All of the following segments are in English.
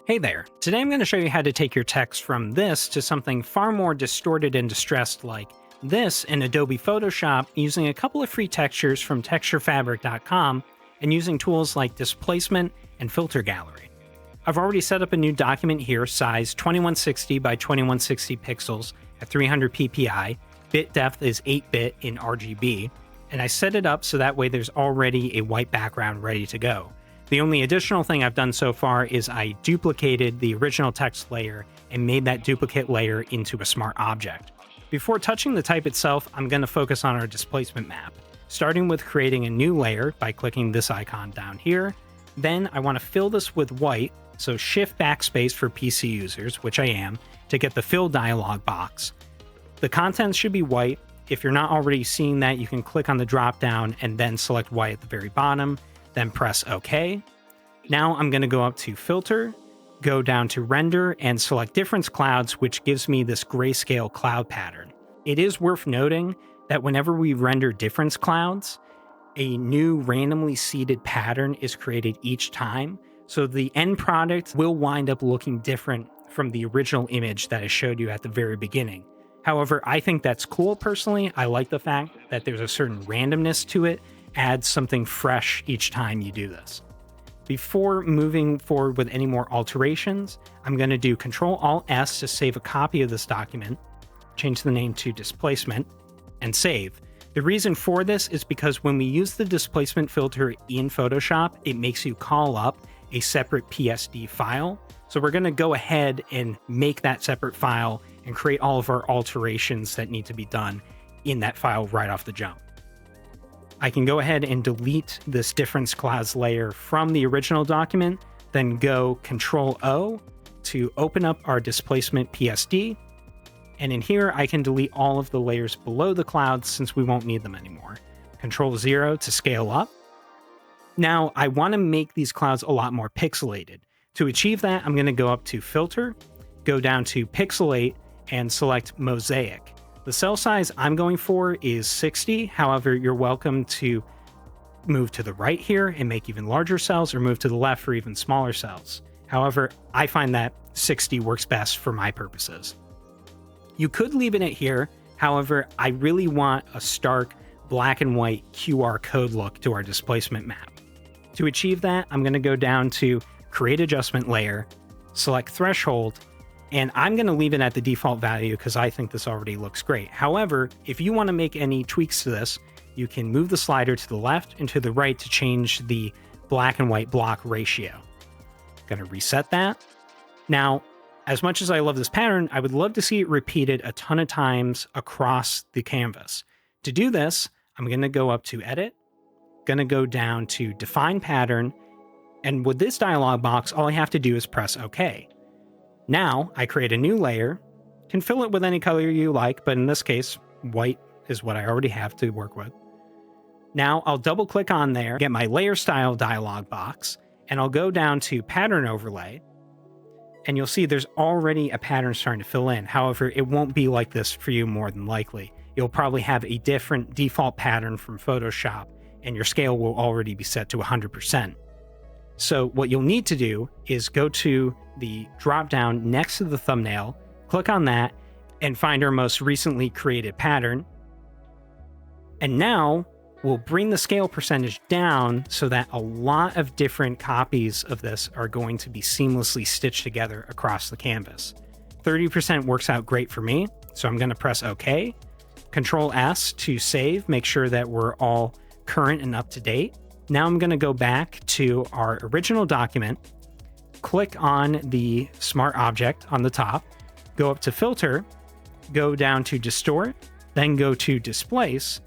Hey there, today I'm going to show you how to take your text from this to something far more distorted and distressed like this in Adobe Photoshop using a couple of free textures from texturefabric.com and using tools like displacement and filter gallery. I've already set up a new document here, size 2160 by 2160 pixels at 300 ppi, bit depth is 8-bit in RGB, and I set it up so that way there's already a white background ready to go. The only additional thing I've done so far is I duplicated the original text layer and made that duplicate layer into a smart object. Before touching the type itself, I'm going to focus on our displacement map, starting with creating a new layer by clicking this icon down here. Then I want to fill this with white, so Shift Backspace for PC users, which I am, to get the fill dialog box. The contents should be white. If you're not already seeing that, you can click on the drop down and then select white at the very bottom. Then press OK. Now I'm going to go up to Filter, go down to Render, and select Difference Clouds, which gives me this grayscale cloud pattern. It is worth noting that whenever we render difference clouds, a new randomly seeded pattern is created each time, so the end product will wind up looking different from the original image that I showed you at the very beginning. However, I think that's cool personally. I like the fact that there's a certain randomness to it, adds something fresh each time you do this. Before moving forward with any more alterations, I'm going to do Ctrl-Alt-S to save a copy of this document, change the name to displacement, and save. The reason for this is because when we use the displacement filter in Photoshop, it makes you call up a separate PSD file. So we're going to go ahead and make that separate file and create all of our alterations that need to be done in that file right off the jump. I can go ahead and delete this difference clouds layer from the original document, then go Ctrl-O to open up our displacement PSD. And in here, I can delete all of the layers below the clouds since we won't need them anymore. Ctrl-0 to scale up. Now, I want to make these clouds a lot more pixelated. To achieve that, I'm going to go up to Filter, go down to Pixelate, and select Mosaic. The cell size I'm going for is 60. However, you're welcome to move to the right here and make even larger cells, or move to the left for even smaller cells. However, I find that 60 works best for my purposes. You could leave it at here. However, I really want a stark black and white QR code look to our displacement map. To achieve that, I'm going to go down to Create Adjustment Layer, select Threshold, and I'm going to leave it at the default value because I think this already looks great. However, if you want to make any tweaks to this, you can move the slider to the left and to the right to change the black and white block ratio. Going to reset that. Now, as much as I love this pattern, I would love to see it repeated a ton of times across the canvas. To do this, I'm going to go up to Edit, going to go down to Define Pattern, and with this dialog box, all I have to do is press OK. Now, I create a new layer, can fill it with any color you like, but in this case, white is what I already have to work with. Now, I'll double click on there, get my layer style dialog box, and I'll go down to Pattern Overlay, and you'll see there's already a pattern starting to fill in. However, it won't be like this for you more than likely. You'll probably have a different default pattern from Photoshop, and your scale will already be set to 100%. So what you'll need to do is go to the drop down next to the thumbnail, click on that, and find our most recently created pattern. And now we'll bring the scale percentage down so that a lot of different copies of this are going to be seamlessly stitched together across the canvas. 30% works out great for me, so I'm going to press OK. Ctrl-S to save, make sure that we're all current and up to date. Now I'm going to go back to our original document, click on the smart object on the top, go up to Filter, go down to Distort, then go to Displace,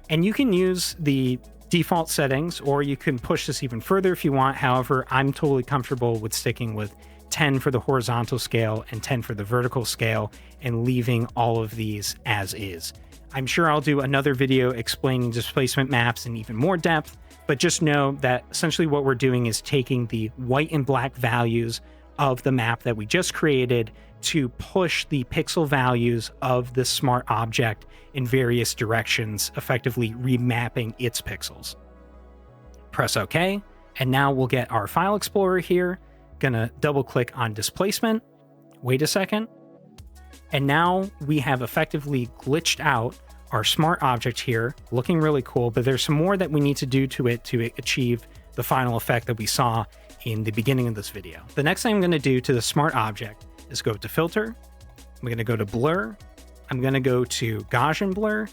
and you can use the default settings, or you can push this even further if you want. However, I'm totally comfortable with sticking with 10 for the horizontal scale and 10 for the vertical scale and leaving all of these as is. I'm sure I'll do another video explaining displacement maps in even more depth, but just know that essentially what we're doing is taking the white and black values of the map that we just created to push the pixel values of this smart object in various directions, effectively remapping its pixels. Press OK, and now we'll get our File Explorer here, Gonna double click on displacement. Wait a second. And now we have effectively glitched out our smart object here, looking really cool, but there's some more that we need to do to it to achieve the final effect that we saw in the beginning of this video. The next thing I'm gonna do to the smart object is go to filter. I'm gonna go to blur. I'm gonna go to Gaussian blur.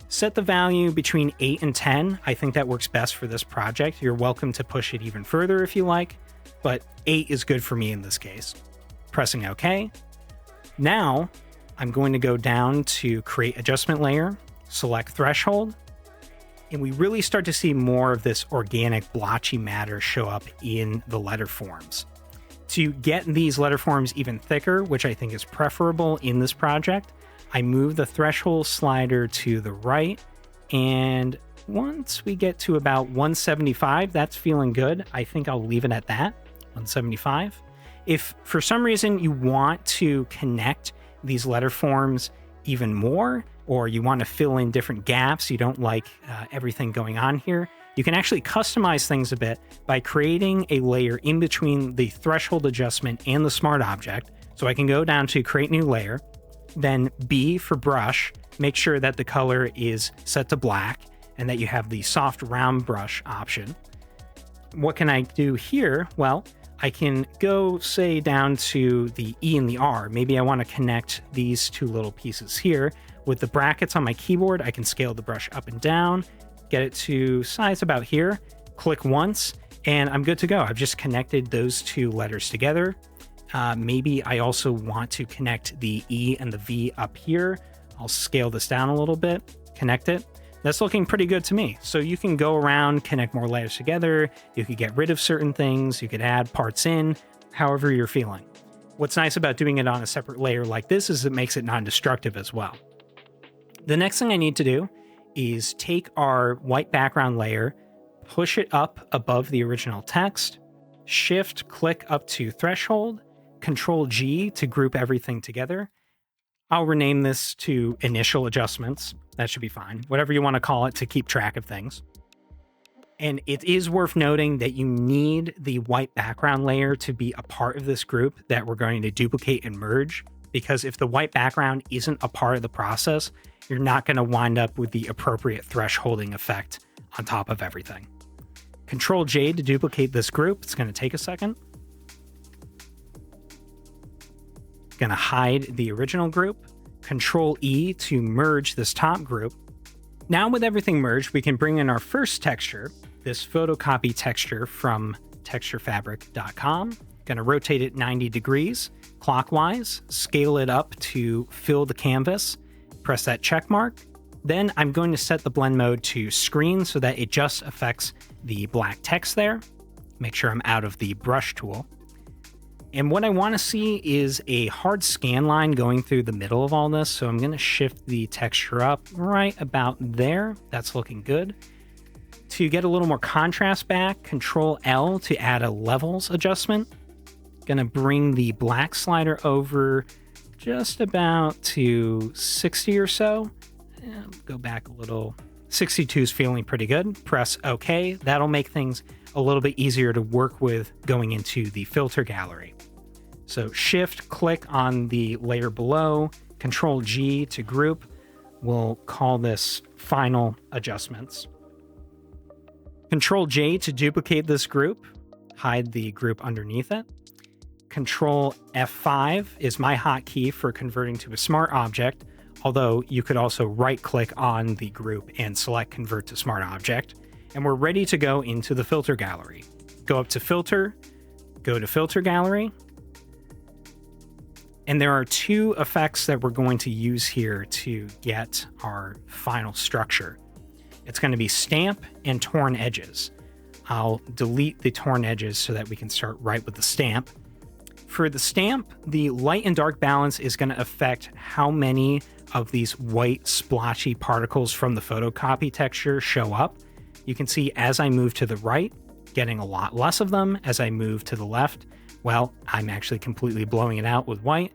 Set the value between 8 and 10. I think that works best for this project. You're welcome to push it even further if you like, but 8 is good for me in this case. Pressing OK. Now I'm going to go down to create adjustment layer, select threshold, and we really start to see more of this organic blotchy matter show up in the letter forms. To get these letter forms even thicker, which I think is preferable in this project, I move the threshold slider to the right, and once we get to about 175, that's feeling good. I think I'll leave it at that, 175. If for some reason you want to connect these letter forms even more, or you want to fill in different gaps, you don't like everything going on here, you can actually customize things a bit by creating a layer in between the threshold adjustment and the smart object. So I can go down to create new layer, then B for brush, make sure that the color is set to black and that you have the soft round brush option. What can I do here? Well, I can go, say, down to the E and the R. Maybe I want to connect these two little pieces here. With the brackets on my keyboard, I can scale the brush up and down, get it to size about here, click once, and I'm good to go. I've just connected those two letters together. Maybe I also want to connect the E and the V up here. I'll scale this down a little bit, connect it. That's looking pretty good to me. So you can go around, connect more layers together. You could get rid of certain things. You could add parts in, however you're feeling. What's nice about doing it on a separate layer like this is it makes it non-destructive as well. The next thing I need to do is take our white background layer, push it up above the original text, shift click up to threshold, Control G to group everything together. I'll rename this to initial adjustments. That should be fine. Whatever you want to call it to keep track of things. And it is worth noting that you need the white background layer to be a part of this group that we're going to duplicate and merge, because if the white background isn't a part of the process, you're not going to wind up with the appropriate thresholding effect on top of everything. Control J to duplicate this group. It's going to take a second. Going to hide the original group. Control E to merge this top group. Now with everything merged, we can bring in our first texture, this Photocopy texture from texturefabric.com. Going to rotate it 90 degrees clockwise, scale it up to fill the canvas, press that check mark. Then I'm going to set the blend mode to screen so that it just affects the black text there. Make sure I'm out of the brush tool. And what I want to see is a hard scan line going through the middle of all this. So I'm going to shift the texture up right about there. That's looking good. To get a little more contrast back, Control L to add a levels adjustment. Going to bring the black slider over just about to 60 or so. And go back a little. 62 is feeling pretty good. Press OK. That'll make things a little bit easier to work with going into the filter gallery. So shift click on the layer below, Control G to group. We'll call this final adjustments. Control J to duplicate this group, hide the group underneath it. Control F5 is my hotkey for converting to a smart object, although you could also right click on the group and select convert to smart object. And we're ready to go into the filter gallery. Go up to filter, go to filter gallery. And there are two effects that we're going to use here to get our final structure. It's going to be stamp and torn edges. I'll delete the torn edges so that we can start right with the stamp. For the stamp, the light and dark balance is going to affect how many of these white splotchy particles from the photocopy texture show up. You can see as I move to the right, getting a lot less of them. As I move to the left, well, I'm actually completely blowing it out with white.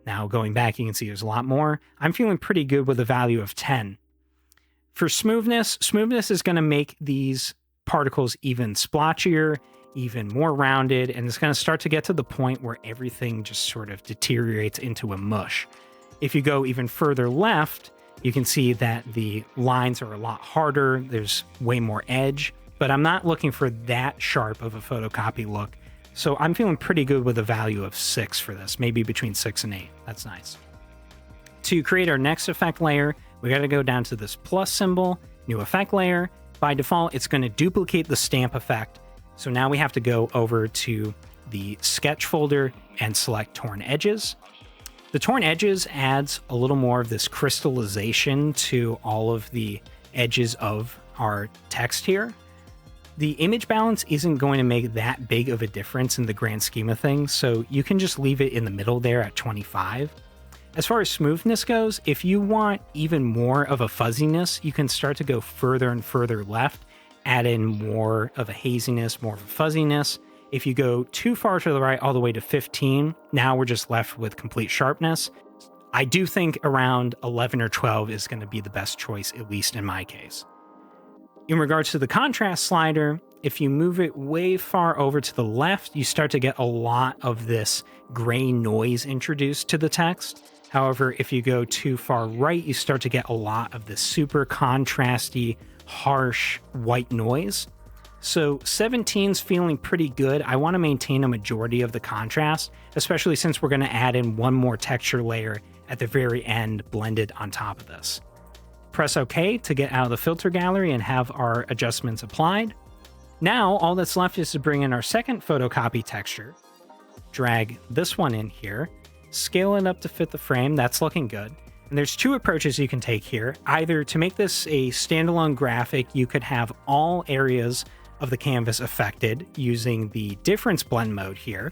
Now going back, you can see there's a lot more. I'm feeling pretty good with a value of 10. For smoothness, smoothness is going to make these particles even splotchier even more rounded, and it's going to start to get to the point where everything just sort of deteriorates into a mush. If you go even further left, you can see that the lines are a lot harder, there's way more edge, but I'm not looking for that sharp of a photocopy look. So I'm feeling pretty good with a value of 6 for this, maybe between 6 and 8. That's nice. To create our next effect layer, we got to go down to this plus symbol, new effect layer. By default, it's going to duplicate the stamp effect. So now we have to go over to the sketch folder and select torn edges. The torn edges adds a little more of this crystallization to all of the edges of our text here. The image balance isn't going to make that big of a difference in the grand scheme of things, so you can just leave it in the middle there at 25. As far as smoothness goes, if you want even more of a fuzziness, you can start to go further and further left, add in more of a haziness, more of a fuzziness. If you go too far to the right, all the way to 15, now we're just left with complete sharpness. I do think around 11 or 12 is going to be the best choice, at least in my case. In regards to the contrast slider, if you move it way far over to the left, you start to get a lot of this gray noise introduced to the text. However, if you go too far right, you start to get a lot of this super contrasty, harsh white noise. So 17's feeling pretty good. I want to maintain a majority of the contrast, especially since we're going to add in one more texture layer at the very end blended on top of this. Press OK to get out of the filter gallery and have our adjustments applied. Now, all that's left is to bring in our second photocopy texture, drag this one in here, scale it up to fit the frame. That's looking good. And there's two approaches you can take here. Either to make this a standalone graphic, you could have all areas of the canvas affected using the difference blend mode here.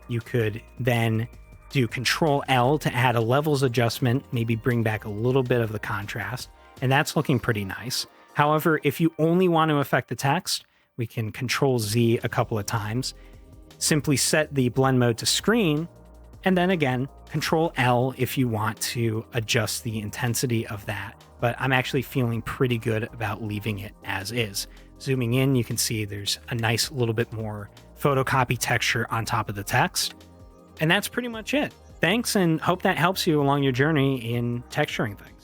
You could then do Control L to add a levels adjustment, maybe bring back a little bit of the contrast, and that's looking pretty nice. However, if you only want to affect the text, we can Control Z a couple of times, simply set the blend mode to screen, and then again, Control L if you want to adjust the intensity of that. But I'm actually feeling pretty good about leaving it as is. Zooming in, you can see there's a nice little bit more photocopy texture on top of the text. And that's pretty much it. Thanks, and hope that helps you along your journey in texturing things.